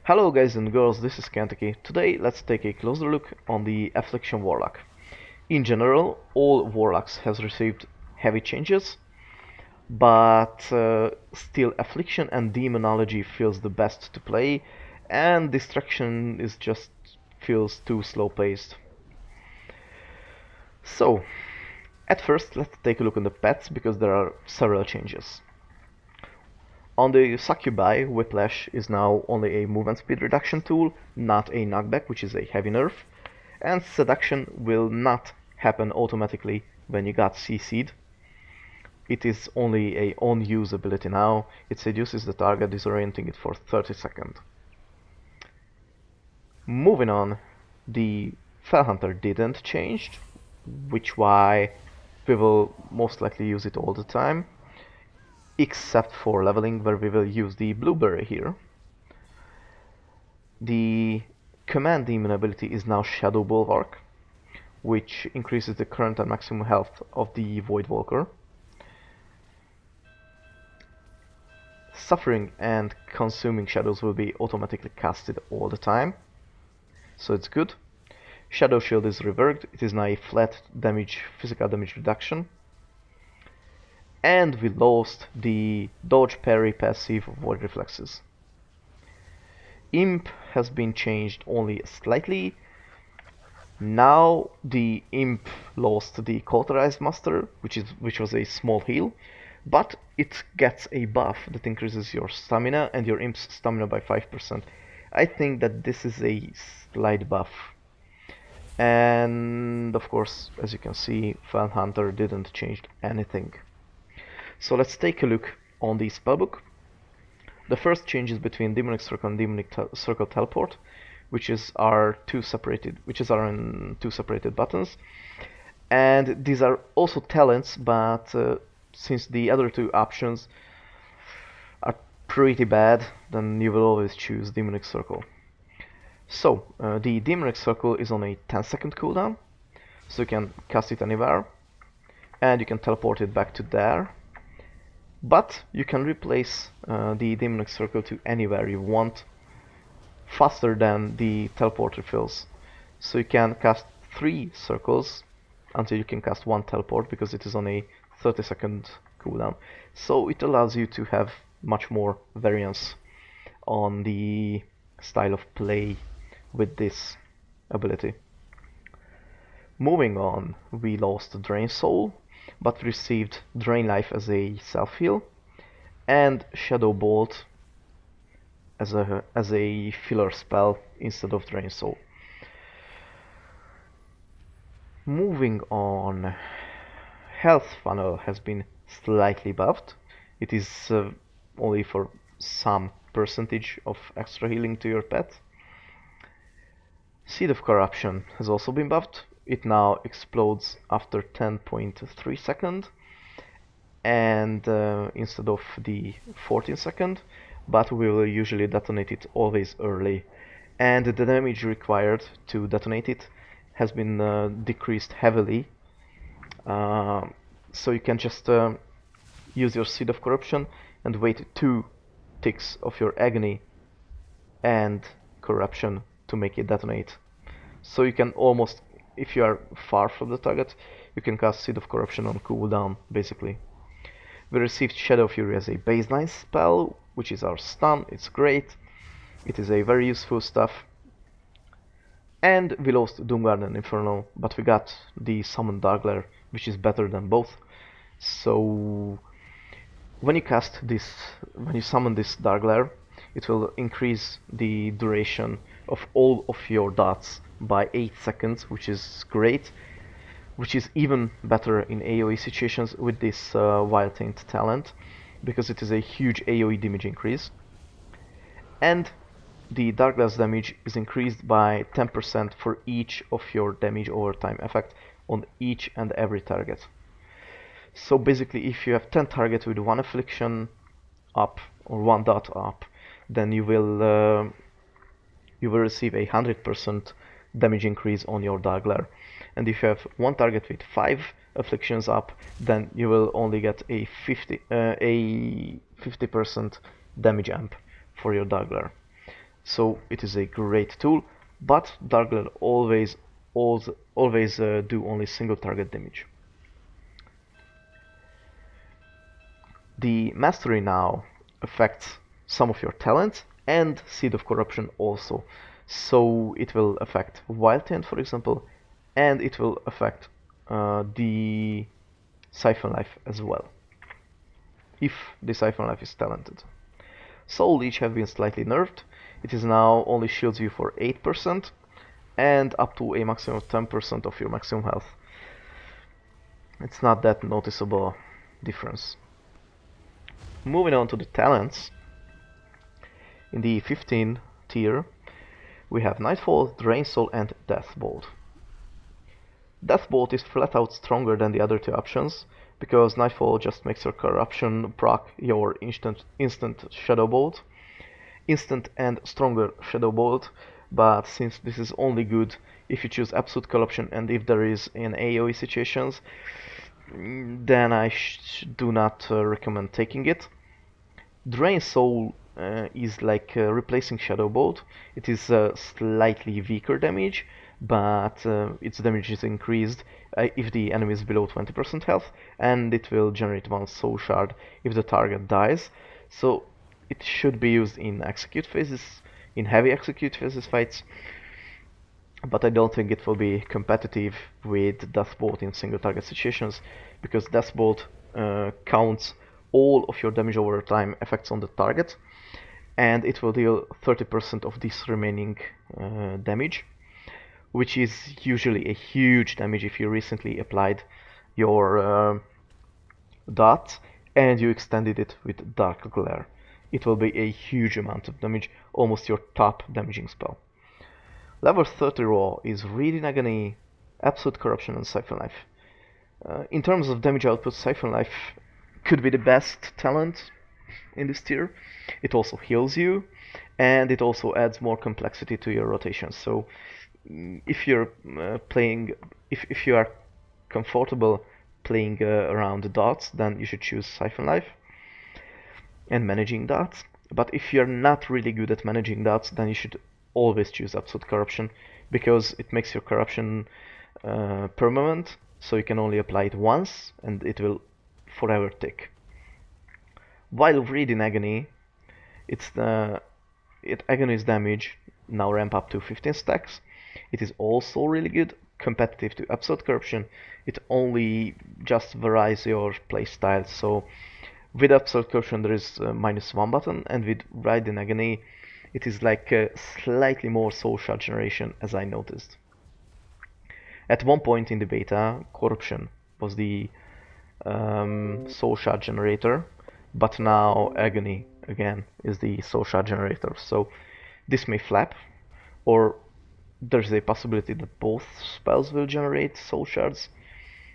Hello guys and girls, this is Kentucky. Today let's take a closer look on the Affliction Warlock. In general, all Warlocks has received heavy changes, but still Affliction and Demonology feels the best to play, and Destruction is just feels too slow paced. So, at first let's take a look on the pets because there are several changes. On the Succubi, Whiplash is now only a movement speed reduction tool, not a knockback, which is a heavy nerf, and Seduction will not happen automatically when you got CC'd. It is only a on-use ability now. It seduces the target, disorienting it for 30 seconds. Moving on, the Fellhunter didn't change, which why we will most likely use it all the time, except for leveling where we will use the Blueberry here. The Command Demon ability is now Shadow Bulwark, which increases the current and maximum health of the Voidwalker. Suffering and Consuming Shadows will be automatically casted all the time, so it's good. Shadow Shield is reworked, it is now a flat damage, physical damage reduction. And we lost the Dodge Parry passive Void Reflexes. Imp has been changed only slightly. Now the Imp lost the Cauterized Master, which was a small heal, but it gets a buff that increases your stamina and your Imp's stamina by 5%. I think that this is a slight buff. And of course, as you can see, Fellhunter didn't change anything. So let's take a look on the spellbook. The first changes between Demonic Circle and Demonic Circle Teleport, which are in two separated buttons. And these are also talents, but since the other two options are pretty bad, then you will always choose Demonic Circle. So, the Demonic Circle is on a 10-second cooldown, so you can cast it anywhere, and you can teleport it back to there. But you can replace the Demonic Circle to anywhere you want faster than the teleport refills. So you can cast 3 circles until you can cast 1 teleport because it is on a 30-second cooldown. So it allows you to have much more variance on the style of play with this ability. Moving on, we lost Drain Soul, but received Drain Life as a self-heal, and Shadow Bolt as a filler spell instead of Drain Soul. Moving on, Health Funnel has been slightly buffed. It is only for some percentage of extra healing to your pet. Seed of Corruption has also been buffed. It now explodes after 10.3 seconds and instead of the 14 second, but we will usually detonate it always early, and the damage required to detonate it has been decreased heavily, so you can just use your Seed of Corruption and wait 2 ticks of your Agony and Corruption to make it detonate. So you can almost, if you are far from the target, you can cast Seed of Corruption on cooldown, basically. We received Shadow Fury as a baseline spell, which is our stun. It's great. It is a very useful stuff. And we lost Doomguard and Inferno, but we got the Summon Darkglare, which is better than both. So when you summon this Darkglare, it will increase the duration of all of your dots by 8 seconds, which is great, which is even better in AoE situations with this Wild Taint talent, because it is a huge AoE damage increase. And the Dark Glass damage is increased by 10% for each of your damage over time effect on each and every target. So basically, if you have 10 targets with 1 affliction up or 1 dot up, then you will receive a 100% damage increase on your Darkglare. And if you have 1 target with 5 afflictions up, then you will only get a 50% damage amp for your Darkglare. so it is a great tool, but Dark Glare always do only single target damage. The Mastery now affects some of your talents and Seed of Corruption also. So it will affect Wild Taint, for example, and it will affect the Siphon Life as well, if the Siphon Life is talented. Soul Leech have been slightly nerfed. It is now only shields you for 8% and up to a maximum of 10% of your maximum health. It's not that noticeable difference. Moving on to the talents. In the 15 tier, we have Nightfall, Drain Soul, and Deathbolt. Deathbolt is flat out stronger than the other two options, because Nightfall just makes your corruption proc your instant Shadow Bolt, instant and stronger Shadow Bolt, but since this is only good if you choose Absolute Corruption and if there is in AoE situations, then I do not recommend taking it. Drain Soul is like replacing Shadow Bolt. It is slightly weaker damage, but its damage is increased if the enemy is below 20% health, and it will generate one Soul Shard if the target dies. So it should be used in execute phases, in heavy execute phases fights, but I don't think it will be competitive with Deathbolt in single target situations, because Deathbolt counts all of your damage over time effects on the target, and it will deal 30% of this remaining damage, which is usually a huge damage if you recently applied your dot and you extended it with Dark Glare. It will be a huge amount of damage, almost your top damaging spell. Level 30 Raw is Reading Agony, Absolute Corruption, and Siphon Life. In terms of damage output, Siphon Life could be the best talent in this tier. It also heals you, and it also adds more complexity to your rotation. So if you're if you are comfortable playing around the dots, then you should choose Siphon Life and managing dots. But if you're not really good at managing dots, then you should always choose Absolute Corruption, because it makes your corruption permanent, so you can only apply it once and it will forever tick. While Reading Agony, Agony's damage now ramp up to 15 stacks. It is also really good, competitive to Absolute Corruption. It only just varies your playstyle, so with Absolute Corruption there is a -1 button, and with Reading Agony it is like slightly more soul shard generation, as I noticed. At one point in the beta, Corruption was the soul shard generator, but now Agony again is the soul shard generator. So this may flap, or there's a possibility that both spells will generate soul shards.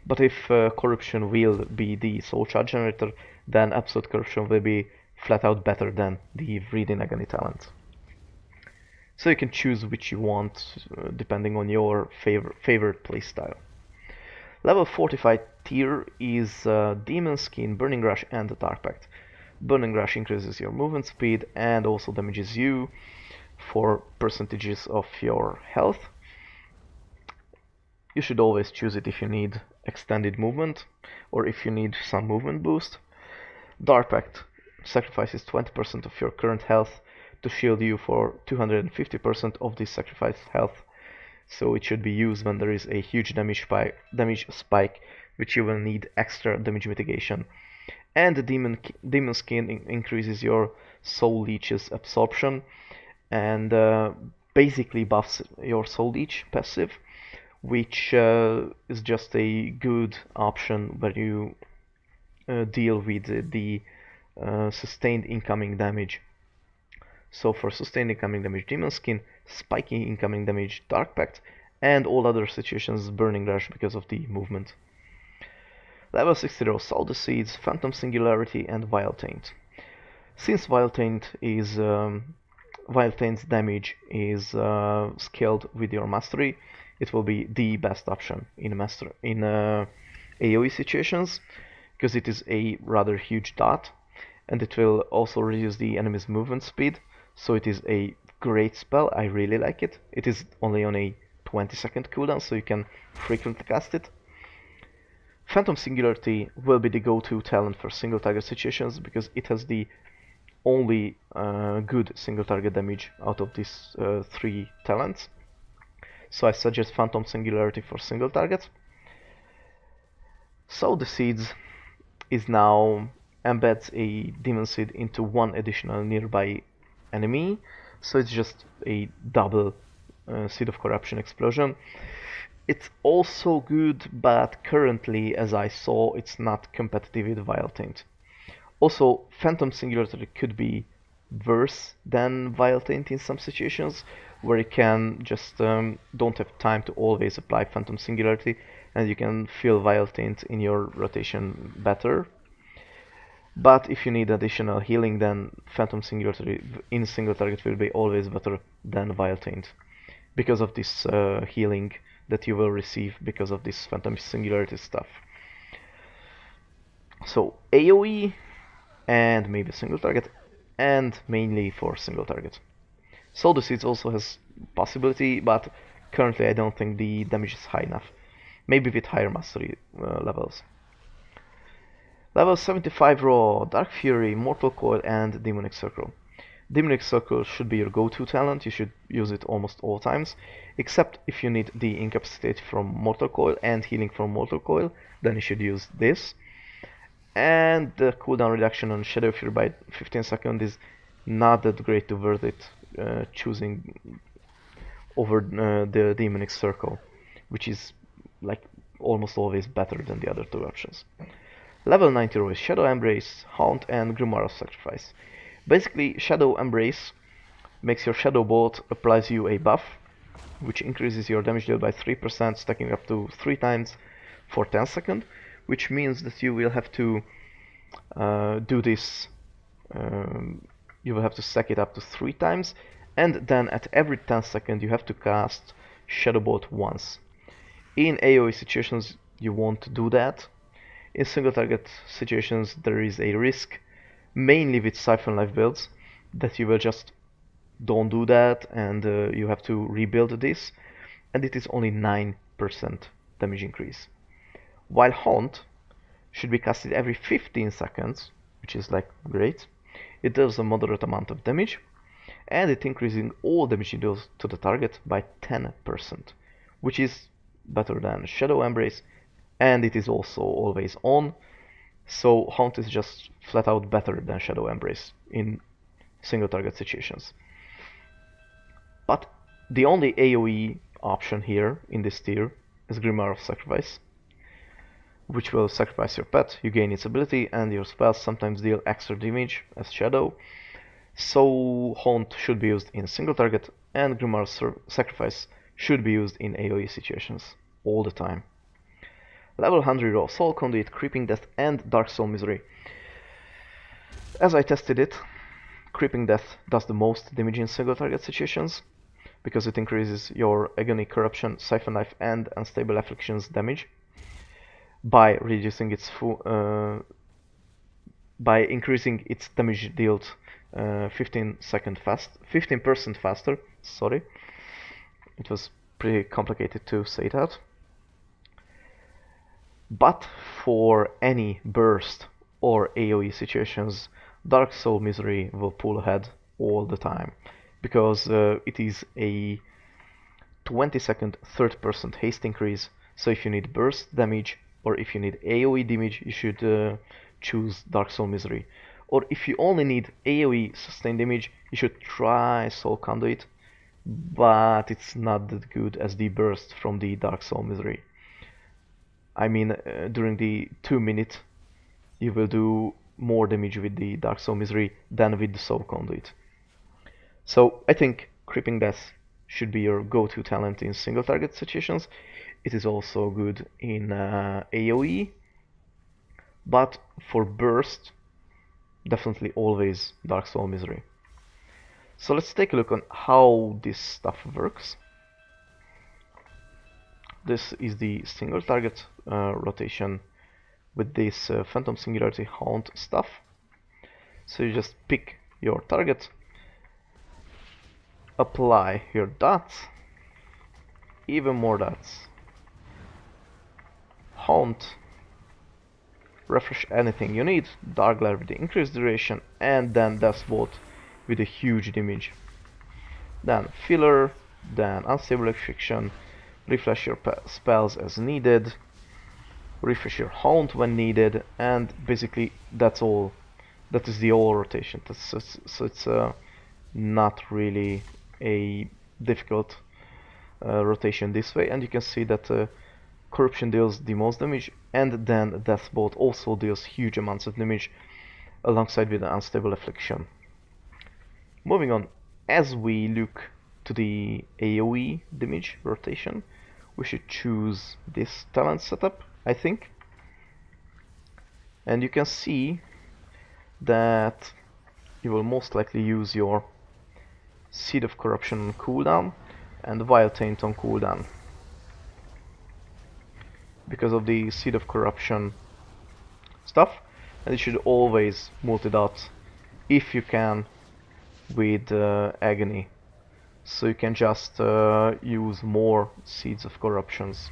But if Corruption will be the soul shard generator, then Absolute Corruption will be flat out better than the Reading Agony talent. So you can choose which you want depending on your favorite playstyle. Level 45 tier is Demon Skin, Burning Rush, and the Dark Pact. Burning Rush increases your movement speed and also damages you for percentages of your health. You should always choose it if you need extended movement or if you need some movement boost. Dark Pact sacrifices 20% of your current health to shield you for 250% of this sacrificed health. So it should be used when there is a huge damage spike, which you will need extra damage mitigation. And the Demon Skin increases your Soul Leech's absorption and basically buffs your Soul Leech passive, which is just a good option where you deal with the sustained incoming damage. So for sustained incoming damage, Demon Skin, spiking incoming damage, Dark Pact, and all other situations, Burning Rush because of the movement. Level 60 Soul the Seeds, Phantom Singularity, and Wild Taint. Since Wild Taint's damage is scaled with your mastery, it will be the best option in AoE situations, because it is a rather huge dot, and it will also reduce the enemy's movement speed, so it is a great spell. I really like it. It is only on a 20-second cooldown, so you can frequently cast it. Phantom Singularity will be the go-to talent for single target situations because it has the only good single target damage out of these 3 talents. So I suggest Phantom Singularity for single target. Sow the Seeds is now embeds a Demon Seed into 1 additional nearby enemy, so it's just a double Seed of Corruption explosion. It's also good, but currently, as I saw, it's not competitive with Vile Taint. Also, Phantom Singularity could be worse than Vile Taint in some situations, where you can just don't have time to always apply Phantom Singularity, and you can feel Vile Taint in your rotation better. But if you need additional healing, then Phantom Singularity in single target will be always better than Vile Taint, because of this healing that you will receive because of this Phantom Singularity stuff. So AoE and maybe single target, and mainly for single target. Sow the Seeds also has possibility, but currently I don't think the damage is high enough. Maybe with higher mastery levels. Level 75 Raw, Dark Fury, Mortal Coil and Demonic Circle. Demonic Circle should be your go-to talent, you should use it almost all times, except if you need the incapacitate from Mortal Coil and healing from Mortal Coil, then you should use this. And the cooldown reduction on Shadow Fury by 15 seconds is not that great to worth it, choosing over the Demonic Circle, which is like almost always better than the other 2 options. Level 90 Raw is Shadow Embrace, Haunt and Grimoire of Sacrifice. Basically, Shadow Embrace makes your Shadow Bolt applies you a buff, which increases your damage deal by 3%, stacking up to 3 times for 10 seconds, which means that you will have to do this, you will have to stack it up to 3 times, and then at every 10 seconds you have to cast Shadow Bolt once. In AoE situations you won't do that. In single target situations there is a risk, mainly with Siphon Life builds, that you will just don't do that and you have to rebuild this, and it is only 9% damage increase. While Haunt should be casted every 15 seconds, which is like great. It does a moderate amount of damage, and it increases all damage it does to the target by 10%, which is better than Shadow Embrace, and it is also always on, so Haunt is just flat out better than Shadow Embrace in single target situations. But the only AoE option here in this tier is Grimoire of Sacrifice, which will sacrifice your pet, you gain its ability, and your spells sometimes deal extra damage as Shadow. So Haunt should be used in single target, and Grimoire Sacrifice should be used in AoE situations all the time. Level 100 Raw, Soul Conduit, Creeping Death and Dark Soul Misery. As I tested it, Creeping Death does the most damage in single target situations, because it increases your Agony, Corruption, Siphon Knife and Unstable Afflictions damage by reducing its by increasing its damage dealt 15% faster. Sorry, it was pretty complicated to say that. But for any burst or AoE situations, Dark Soul Misery will pull ahead all the time, because it is a 20-second 30% haste increase. So if you need burst damage or if you need AoE damage, you should choose Dark Soul Misery. Or if you only need AoE sustained damage, you should try Soul Conduit, but it's not that good as the burst from the Dark Soul Misery. I mean, during the 2 minutes, you will do more damage with the Dark Soul Misery than with the Soul Conduit. So I think Creeping Death should be your go-to talent in single target situations. It is also good in AoE, but for burst, definitely always Dark Soul Misery. So let's take a look on how this stuff works. This is the single target rotation with this Phantom Singularity Haunt stuff. So you just pick your target, apply your dots, even more dots, haunt, refresh anything you need, dark glare with the increased duration, and then death bolt with a huge damage. Then filler, then unstable affliction, refresh your spells as needed, refresh your haunt when needed, and basically that's all. That is the whole rotation. So it's not really a difficult rotation this way, and you can see that corruption deals the most damage, and then deathbolt also deals huge amounts of damage alongside with the unstable affliction. Moving on, as we look to the AoE damage rotation, we should choose this talent setup, I think. And you can see that you will most likely use your Seed of Corruption on cooldown and Vile Taint on cooldown. Because of the Seed of Corruption stuff, and you should always multi-dot if you can with Agony. So you can just use more Seeds of Corruptions.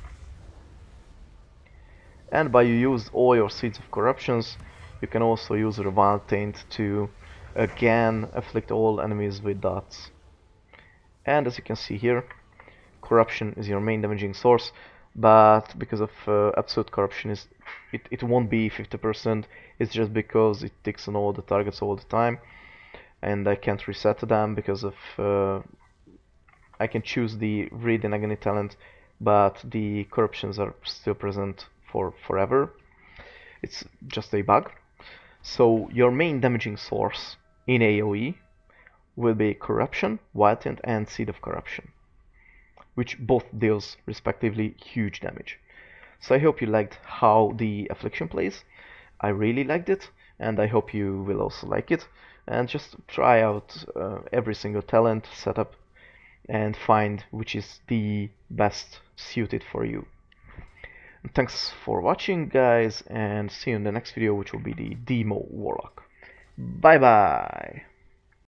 And by you use all your Seeds of Corruptions, you can also use your Vile Taint to again afflict all enemies with dots. And as you can see here, corruption is your main damaging source, but because of absolute corruption it won't be 50%. It's just because it ticks on all the targets all the time, and I can't reset them because of I can choose the read and agony talent, but the corruptions are still present for forever. It's just a bug. So your main damaging source in AoE will be corruption, Wild Tint, and Seed of Corruption, which both deals respectively huge damage. So I hope you liked how the Affliction plays. I really liked it, and I hope you will also like it. And just try out every single talent setup and find which is the best suited for you. And thanks for watching, guys, and see you in the next video, which will be the demo Warlock. Bye bye!